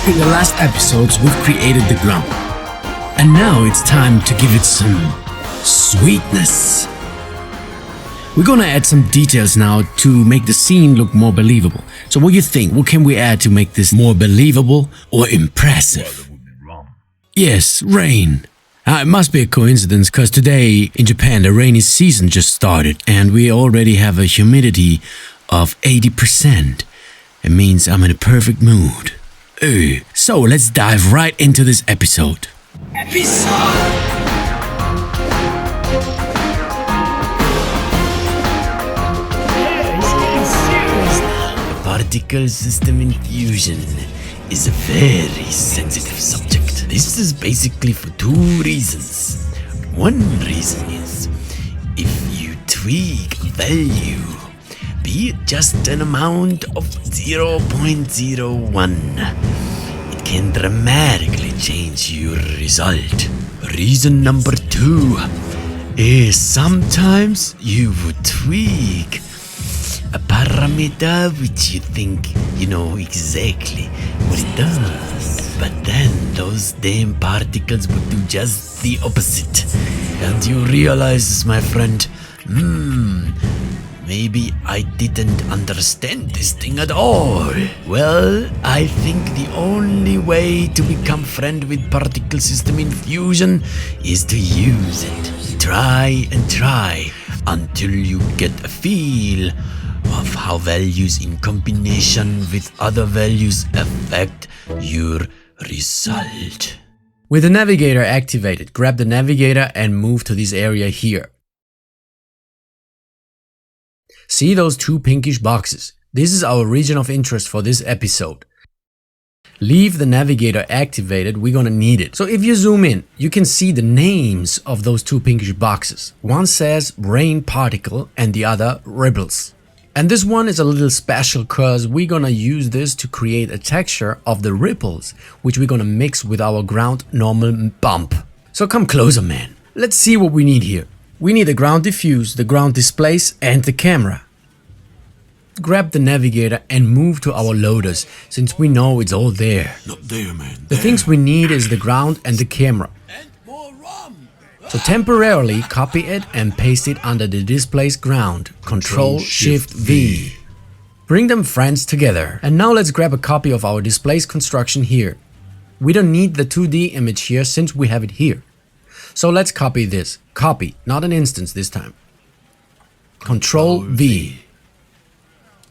In the last episodes, we've created the ground. And now it's time to give it some sweetness. We're gonna add some details now to make the scene look more believable. So what do you think? What can we add to make this more believable or impressive? Yes, rain. It must be a coincidence because today in Japan the rainy season just started and we already have a humidity of 80%. It means I'm in a perfect mood. So let's dive right into this episode. Particle system in fusion is a very sensitive subject. This is basically for two reasons. One reason is if you tweak a value, be it just an amount of 0.01, it can dramatically change your result. Reason number two is sometimes you would tweak a parameter which you think you know exactly what it does, but then those damn particles would do just the opposite, and you realize, my friend, maybe I didn't understand this thing at all. Well, I think the only way to become friend with particle system in fusion is to use it. Try and try until you get a feel of how values in combination with other values affect your result. With the navigator activated, grab the navigator and move to this area here. See those two pinkish boxes? This is our region of interest for this episode. Leave the navigator activated, we're gonna need it. So if you zoom in, you can see the names of those two pinkish boxes. One says rain particle and the other ripples. And this one is a little special because we're gonna use this to create a texture of the ripples, which we're gonna mix with our ground normal bump. So come closer, man. Let's see what we need here. We need the ground diffuse, the ground displace and the camera. Grab the navigator and move to our loaders, since we know it's all there. Not there, man. The things we need is the ground and the camera. So temporarily copy it and paste it under the displaced ground. Ctrl-Shift-V. Bring them friends together. And now let's grab a copy of our displaced construction here. We don't need the 2D image here since we have it here. So let's copy this. Copy, not an instance this time. Ctrl-V.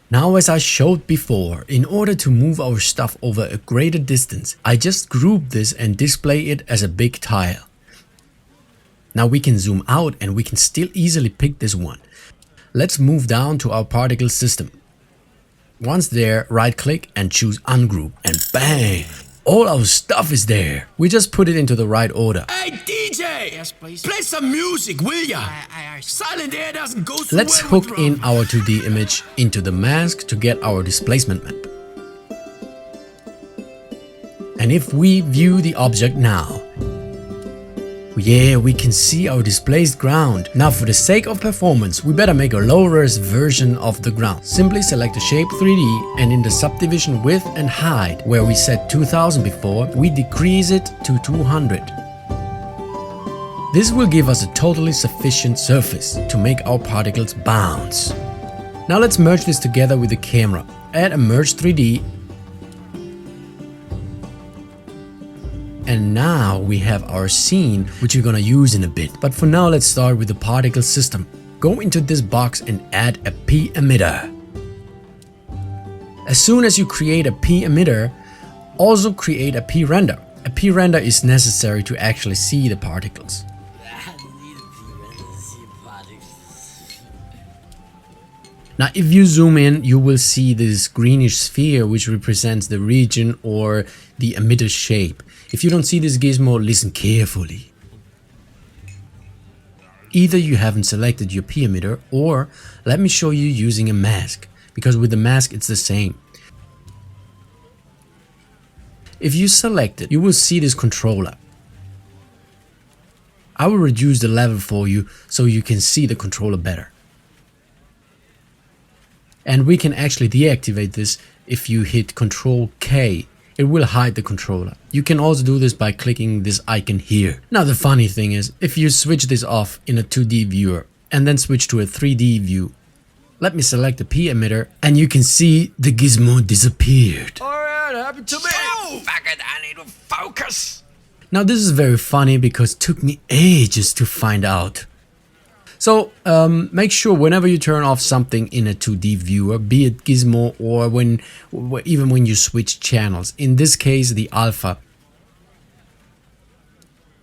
Now, as I showed before, in order to move our stuff over a greater distance, I just group this and display it as a big tile. Now we can zoom out and we can still easily pick this one. Let's move down to our particle system. Once there, right click and choose ungroup and bang! All our stuff is there. We just put it into the right order. Hey DJ! Yes, please. Play some music, will ya? Silent air doesn't go through. Let's hook in our 2D image into the mask to get our displacement map. And if we view the object now, yeah, we can see our displaced ground. Now for the sake of performance, we better make a low-res version of the ground. Simply select the shape 3D and in the subdivision width and height, where we set 2000 before, we decrease it to 200. This will give us a totally sufficient surface to make our particles bounce. Now let's merge this together with the camera. Add a merge 3D. And now we have our scene, which we're gonna use in a bit. But for now, let's start with the particle system. Go into this box and add a P emitter. As soon as you create a P emitter, also create a P render. A P render is necessary to actually see the particles. Now if you zoom in, you will see this greenish sphere which represents the region or the emitter shape. If you don't see this gizmo, listen carefully. Either you haven't selected your P emitter, or let me show you using a mask, because with the mask it's the same. If you select it, you will see this controller. I will reduce the level for you so you can see the controller better. And we can actually deactivate this if you hit Ctrl K it will hide the controller. You can also do this by clicking this icon here. Now the funny thing is, if you switch this off in a 2D viewer and then switch to a 3D view, let me select the P emitter and you can see the gizmo disappeared. Alright, happened to me. Oh, fuck it, I need to focus. Now this is very funny because it took me ages to find out. So make sure whenever you turn off something in a 2D viewer, be it gizmo or even when you switch channels, in this case the alpha,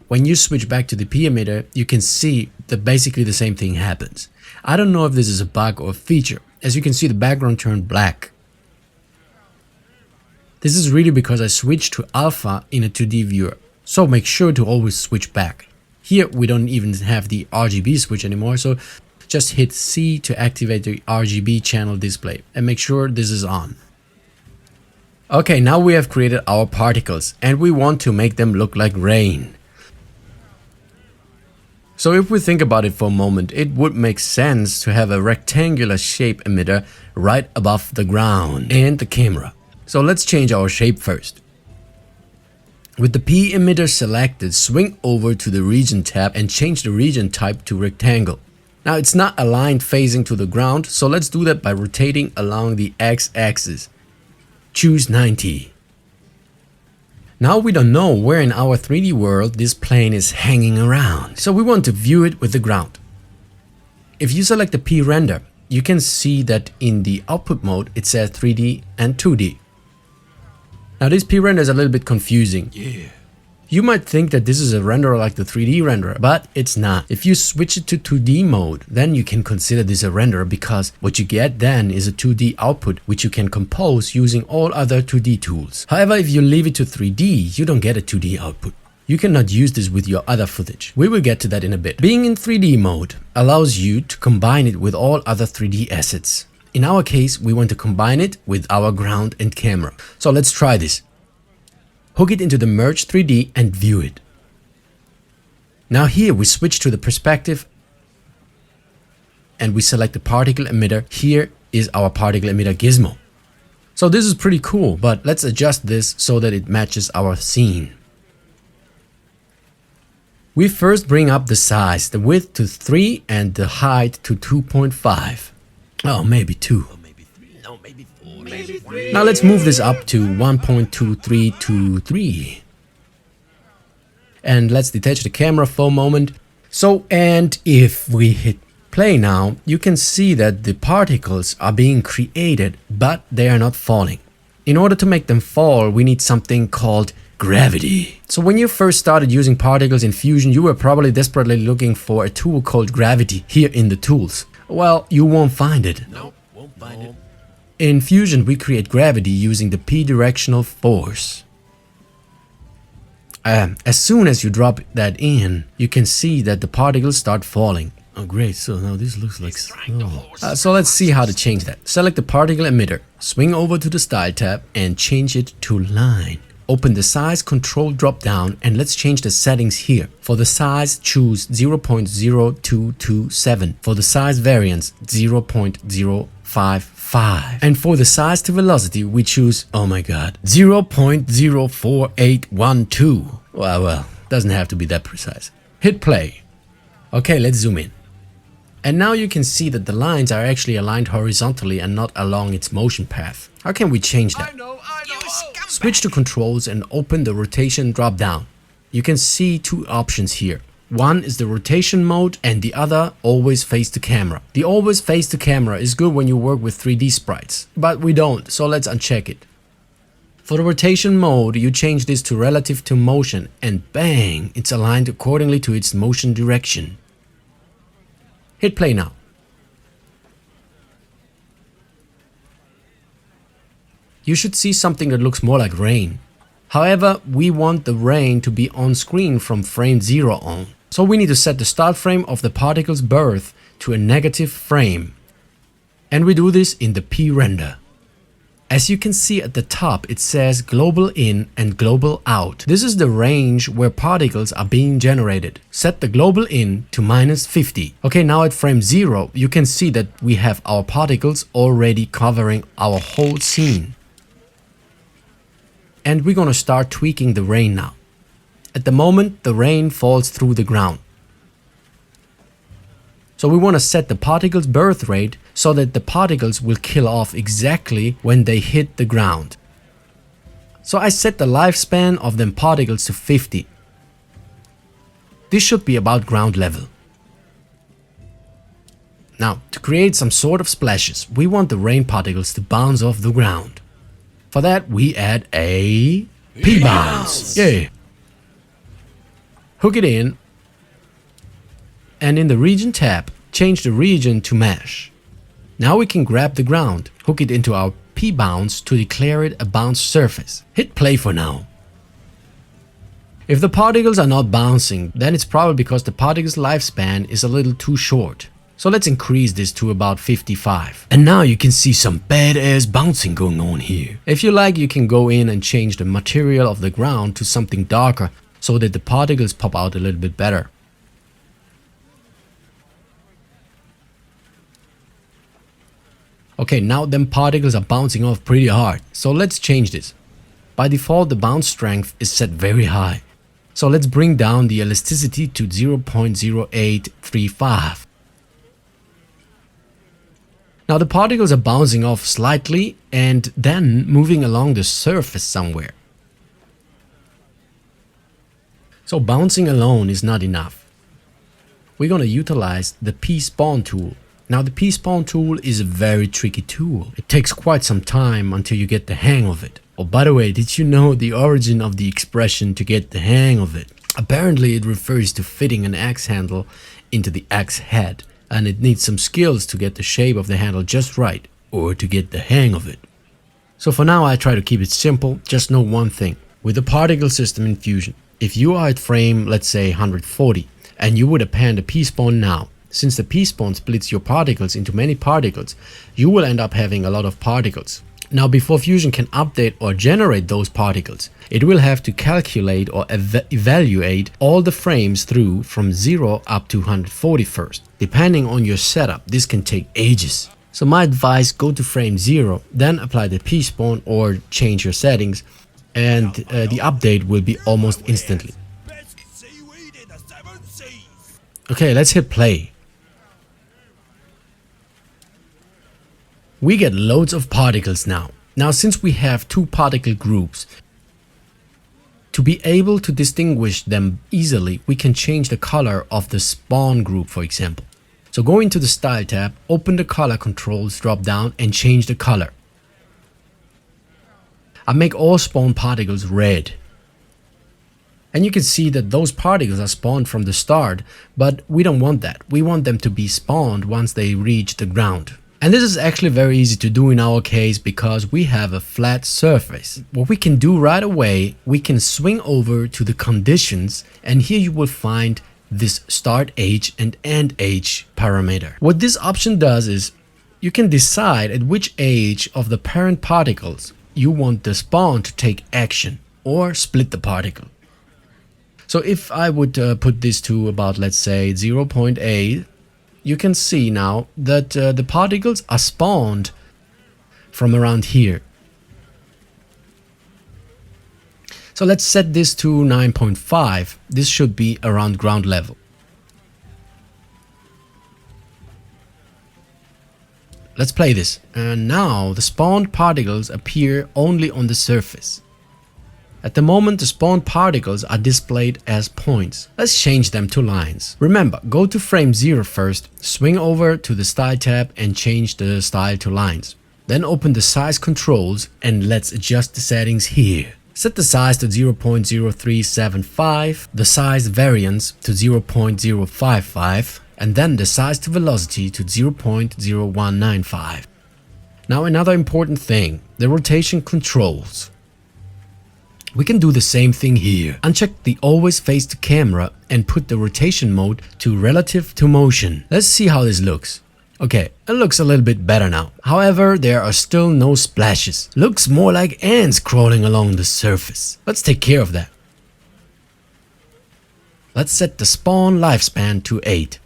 when you switch back to the P emitter, you can see that basically the same thing happens. I don't know if this is a bug or a feature. As you can see, the background turned black. This is really because I switched to alpha in a 2D viewer. So make sure to always switch back. Here we don't even have the RGB switch anymore, so just hit C to activate the RGB channel display and make sure this is on. Okay, now we have created our particles and we want to make them look like rain. So if we think about it for a moment, it would make sense to have a rectangular shape emitter right above the ground and the camera. So let's change our shape first. With the P emitter selected, swing over to the region tab and change the region type to rectangle. Now it's not aligned facing to the ground, so let's do that by rotating along the x-axis. Choose 90. Now we don't know where in our 3D world this plane is hanging around, so we want to view it with the ground. If you select the P render, you can see that in the output mode it says 3D and 2D. Now this P render is a little bit confusing. Yeah. You might think that this is a renderer like the 3D renderer, but it's not. If you switch it to 2D mode, then you can consider this a renderer because what you get then is a 2D output which you can compose using all other 2D tools. However, if you leave it to 3D, you don't get a 2D output. You cannot use this with your other footage. We will get to that in a bit. Being in 3D mode allows you to combine it with all other 3D assets. In our case, we want to combine it with our ground and camera. So let's try this. Hook it into the Merge 3D and view it. Now here we switch to the perspective and we select the particle emitter. Here is our particle emitter gizmo. So this is pretty cool, but let's adjust this so that it matches our scene. We first bring up the size, the width to 3 and the height to 2.5. Oh, maybe 2. No, maybe 4. Maybe 3. Now let's move this up to 1.2323. And let's detach the camera for a moment. So, and if we hit play now, you can see that the particles are being created, but they are not falling. In order to make them fall, we need something called gravity. So when you first started using particles in Fusion, you were probably desperately looking for a tool called gravity here in the tools. Well, you won't find it. Nope, won't find it. In Fusion, we create gravity using the p-directional force. As soon as you drop that in, you can see that the particles start falling. Oh great, so now this looks like snow. So let's see how to change that. Select the particle emitter, swing over to the Style tab and change it to line. Open the size control drop down and let's change the settings here. For the size, choose 0.0227. For the size variance, 0.055. And for the size to velocity, we choose, oh my god, 0.04812. Well, doesn't have to be that precise. Hit play. Okay, let's zoom in. And now you can see that the lines are actually aligned horizontally and not along its motion path. How can we change that? I know. Switch to controls and open the rotation drop down. You can see two options here. One is the rotation mode and the other always face to camera. The always face to camera is good when you work with 3D sprites, but we don't, so let's uncheck it. For the rotation mode, you change this to relative to motion and bang, it's aligned accordingly to its motion direction. Hit play now. You should see something that looks more like rain. However, we want the rain to be on screen from frame 0 on. So we need to set the start frame of the particle's birth to a negative frame. And we do this in the P render. As you can see at the top, it says global in and global out. This is the range where particles are being generated. Set the global in to -50. Okay, now at frame 0, you can see that we have our particles already covering our whole scene. and we're gonna start tweaking the rain now. At the moment, the rain falls through the ground. So we want to set the particles' birth rate so that the particles will kill off exactly when they hit the ground. So I set the lifespan of them particles to 50. This should be about ground level. Now, to create some sort of splashes, we want the rain particles to bounce off the ground. For that, we add a P-bounce. Yay! Hook it in, and in the region tab, change the region to mesh. Now we can grab the ground, hook it into our P-bounce to declare it a bounced surface. Hit play for now. If the particles are not bouncing, then it's probably because the particle's lifespan is a little too short. So let's increase this to about 55. And now you can see some badass bouncing going on here. If you like, you can go in and change the material of the ground to something darker so that the particles pop out a little bit better. Okay, now them particles are bouncing off pretty hard, so let's change this. By default, the bounce strength is set very high. So let's bring down the elasticity to 0.0835. Now the particles are bouncing off slightly and then moving along the surface somewhere. So bouncing alone is not enough. We're going to utilize the P-spawn tool. Now the P-spawn tool is a very tricky tool. It takes quite some time until you get the hang of it. Oh, by the way, did you know the origin of the expression to get the hang of it? Apparently it refers to fitting an axe handle into the axe head, and it needs some skills to get the shape of the handle just right, or to get the hang of it. So for now I try to keep it simple. Just know one thing. With the particle system in Fusion, if you are at frame, let's say 140, and you would append a P-spawn now, since the P-spawn splits your particles into many particles, you will end up having a lot of particles. Now before Fusion can update or generate those particles, it will have to calculate or evaluate all the frames through from 0 up to 140 first. Depending on your setup, this can take ages. So my advice, go to frame 0, then apply the P-spawn or change your settings, and the update will be almost instantly. Okay, let's hit play. We get loads of particles now. Now since we have two particle groups, to be able to distinguish them easily, we can change the color of the spawn group, for example. So go into the Style tab, open the color controls drop down and change the color. I make all spawn particles red. And you can see that those particles are spawned from the start, but we don't want that. We want them to be spawned once they reach the ground. And this is actually very easy to do in our case because we have a flat surface. What we can do right away, we can swing over to the conditions, and here you will find this start age and end age parameter. What this option does is you can decide at which age of the parent particles you want the spawn to take action or split the particle. So if I would put this to about, let's say 0.8, you can see now that the particles are spawned from around here. So let's set this to 9.5. This should be around ground level. Let's play this. And now the spawned particles appear only on the surface. At the moment, the spawned particles are displayed as points. Let's change them to lines. Remember, go to frame 0 first, swing over to the Style tab and change the style to lines. Then open the size controls and let's adjust the settings here. Set the size to 0.0375, the size variance to 0.055, and then the size to velocity to 0.0195. Now another important thing, the rotation controls. We can do the same thing here. Uncheck the always face the camera and put the rotation mode to relative to motion. Let's see how this looks. Okay, it looks a little bit better now. However, there are still no splashes. Looks more like ants crawling along the surface. Let's take care of that. Let's set the spawn lifespan to 8.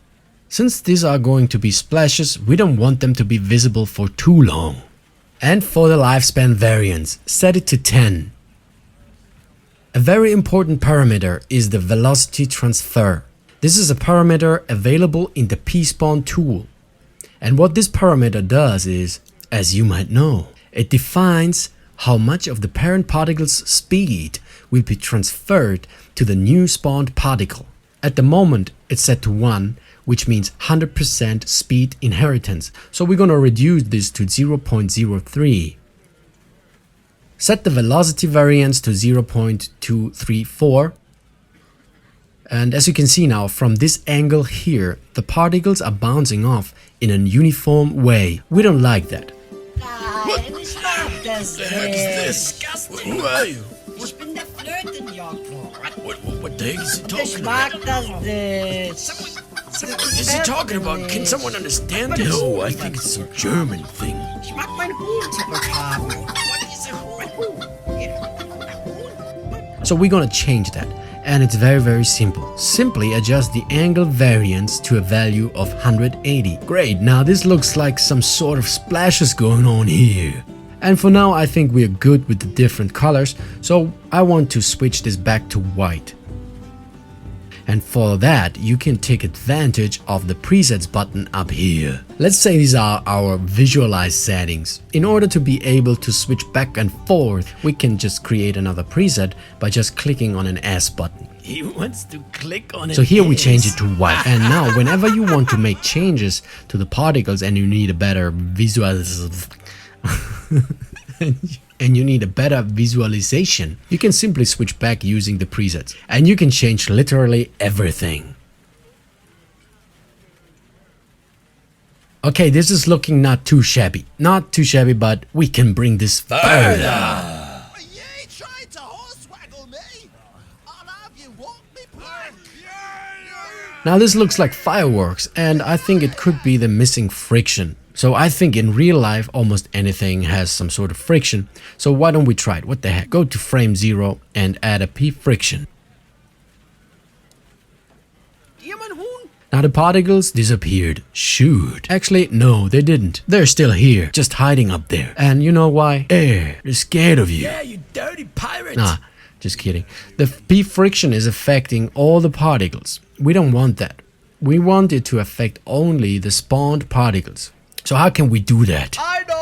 Since these are going to be splashes, we don't want them to be visible for too long. And for the lifespan variance, set it to 10. A very important parameter is the velocity transfer. This is a parameter available in the pSpawn tool. And what this parameter does is, as you might know, it defines how much of the parent particle's speed will be transferred to the new spawned particle. At the moment, it's set to 1, which means 100% speed inheritance. So we're going to reduce this to 0.03. Set the velocity variance to 0.234. And as you can see now, from this angle here, the particles are bouncing off in a uniform way. We don't like that. What the heck is this? Disgusting. Who are you? Ich bin der Flötenjungfer. What the heck is he Ich talking mag about? das nicht. What is he talking about? Can someone understand this? No, I think it's some German thing. Ich mag mein Huhn zurückhaben. So we're gonna change that. And it's very simple. Simply adjust the angle variance to a value of 180. Great, now this looks like some sort of splashes going on here. And for now I think we are good with the different colors, so I want to switch this back to white. And for that you can take advantage of the presets button up here. Let's say these are our visualize settings. In order to be able to switch back and forth, we can just create another preset by just clicking on an S button. He wants to click on it. So here we change it to white. And now whenever you want to make changes to the particles and you need a better visualization, you can simply switch back using the presets. And you can change literally everything. Okay, this is looking not too shabby. Not too shabby, but we can bring this further. Now this looks like fireworks, and I think it could be the missing friction. So I think in real life almost anything has some sort of friction. So why don't we try it? What the heck? Go to frame 0 and add a P friction. Now the particles disappeared. Shoot. Actually, no, they didn't. They're still here, just hiding up there. And you know why? They're scared of you. Yeah, you dirty pirate. Nah, just kidding. The P friction is affecting all the particles. We don't want that. We want it to affect only the spawned particles. So how can we do that? I know.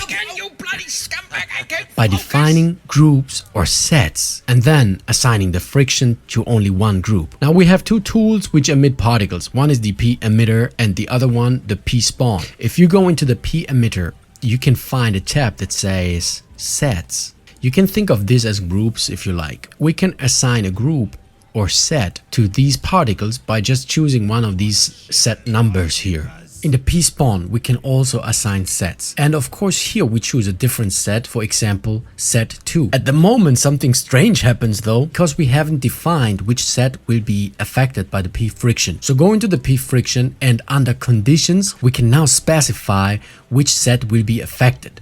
Can you bloody scumbag? I can't By focus. defining groups or sets and then assigning the friction to only one group. Now we have two tools which emit particles. One is the P emitter and the other one the P spawn. If you go into the P emitter, you can find a tab that says sets. You can think of this as groups if you like. We can assign a group or set to these particles by just choosing one of these set numbers here. In the pSpawn, we can also assign sets. And of course here we choose a different set, for example, set 2. At the moment something strange happens though, because we haven't defined which set will be affected by the P friction. So go into the P friction and under conditions, we can now specify which set will be affected.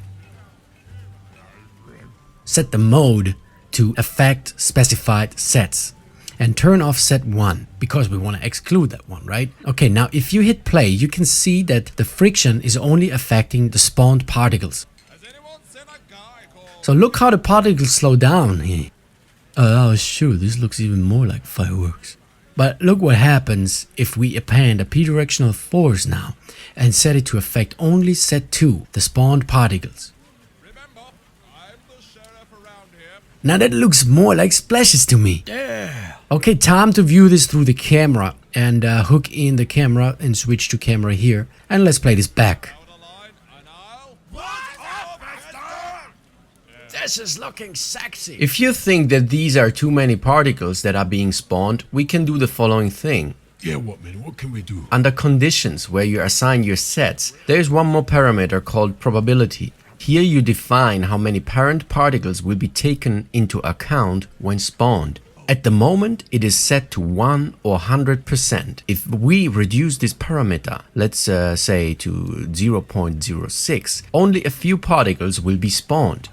Set the mode to affect specified sets. And turn off set 1 because we want to exclude that one, right? Okay, now if you hit play, you can see that the friction is only affecting the spawned particles. So look how the particles slow down here. Oh sure, this looks even more like fireworks. But look what happens if we append a p-directional force now and set it to affect only set 2, the spawned particles. Now that looks more like splashes to me. Yeah. Okay, time to view this through the camera and hook in the camera and switch to camera here. And let's play this back. This is looking sexy. If you think that these are too many particles that are being spawned, we can do the following thing. Yeah, what man? What can we do? Under conditions where you assign your sets, there's one more parameter called probability. Here you define how many parent particles will be taken into account when spawned. At the moment it is set to 1 or 100%. If we reduce this parameter, let's say to 0.06, only a few particles will be spawned.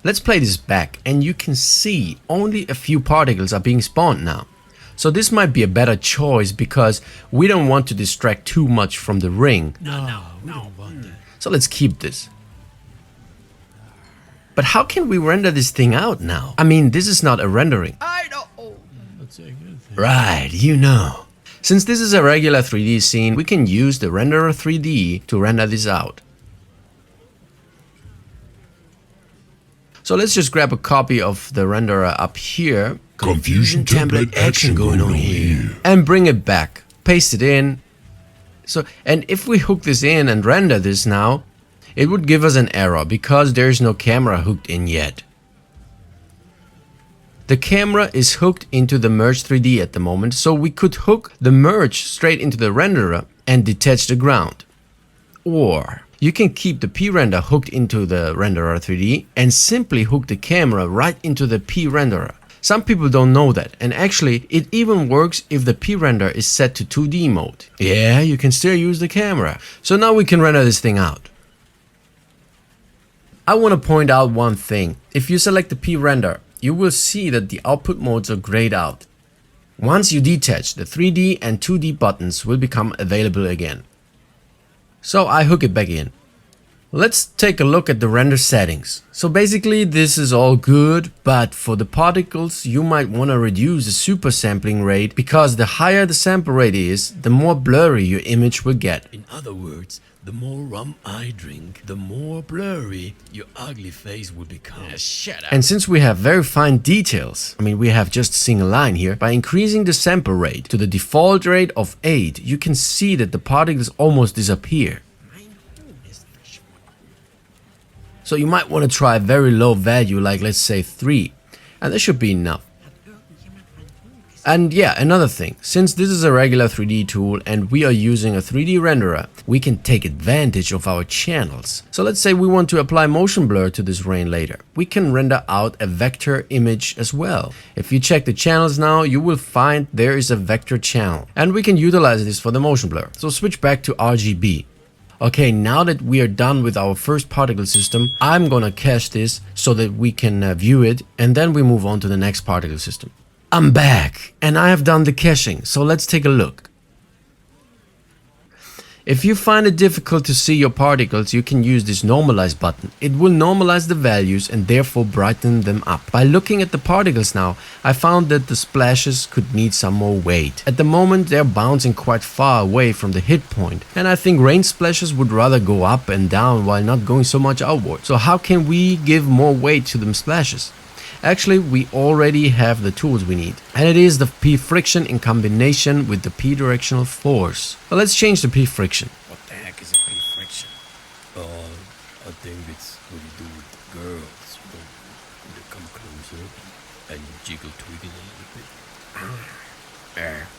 Let's play this back and you can see only a few particles are being spawned now. So this might be a better choice because we don't want to distract too much from the ring. No, we don't want that. So let's keep this. But how can we render this thing out now? I mean, this is not a rendering. I know. Right, you know. Since this is a regular 3D scene, we can use the renderer 3D to render this out. So let's just grab a copy of the renderer up here. Confusion template action going on here. And bring it back. Paste it in. So, and if we hook this in and render this now, it would give us an error because there is no camera hooked in yet. The camera is hooked into the Merge 3D at the moment, so we could hook the Merge straight into the renderer and detach the ground. Or you can keep the P-render hooked into the renderer 3D and simply hook the camera right into the P-renderer. Some people don't know that, and actually it even works if the P-render is set to 2D mode. Yeah, you can still use the camera. So now we can render this thing out. I want to point out one thing. If you select the P-render, you will see that the output modes are grayed out. Once you detach, the 3D and 2D buttons will become available again. So I hook it back in. Let's take a look at the render settings. So basically this is all good, but for the particles you might want to reduce the super sampling rate because the higher the sample rate is, the more blurry your image will get. In other words, the more rum I drink, the more blurry your ugly face will become. Shut up. And since we have very fine details, I mean we have just a single line here, by increasing the sample rate to the default rate of 8, you can see that the particles almost disappear. So you might want to try a very low value like let's say 3, and that should be enough. And yeah, another thing, since this is a regular 3D tool and we are using a 3D renderer, we can take advantage of our channels. So let's say we want to apply motion blur to this rain later. We can render out a vector image as well. If you check the channels now, you will find there is a vector channel and we can utilize this for the motion blur. So switch back to RGB. Okay, now that we are done with our first particle system, I'm gonna cache this so that we can view it, and then we move on to the next particle system. I'm back and I have done the caching, so let's take a look. If you find it difficult to see your particles, you can use this normalize button. It will normalize the values and therefore brighten them up. By looking at the particles now, I found that the splashes could need some more weight. At the moment they're bouncing quite far away from the hit point, and I think rain splashes would rather go up and down while not going so much outward. So how can we give more weight to them splashes? Actually, we already have the tools we need, and it is the P friction in combination with the P directional force. So let's change the P friction. What the heck is a P friction? I think it's what you do with the girls when they come closer and you jiggle twiggle a little bit.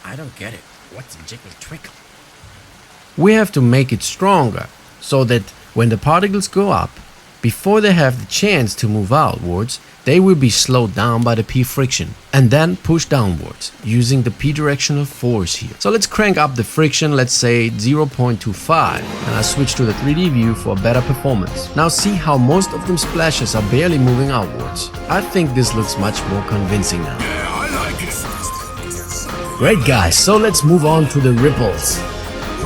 I don't get it. What's a jiggle twinkle? We have to make it stronger so that when the particles go up, before they have the chance to move outwards, they will be slowed down by the P friction and then pushed downwards using the P directional force here. So let's crank up the friction, let's say 0.25, and I switch to the 3D view for better performance. Now see how most of them splashes are barely moving outwards. I think this looks much more convincing now. Yeah, I like it. Great guys, so let's move on to the ripples.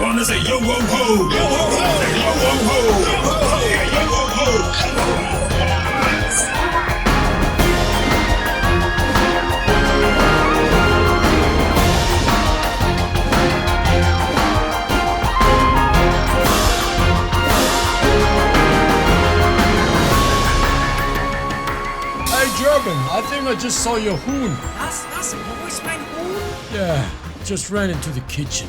Wanna say yo ho ho, yo ho ho, yo ho ho, yo ho ho, yo ho ho. I think I just saw your hoon. Was? Wo ist mein Huhn? Yeah, just ran into the kitchen.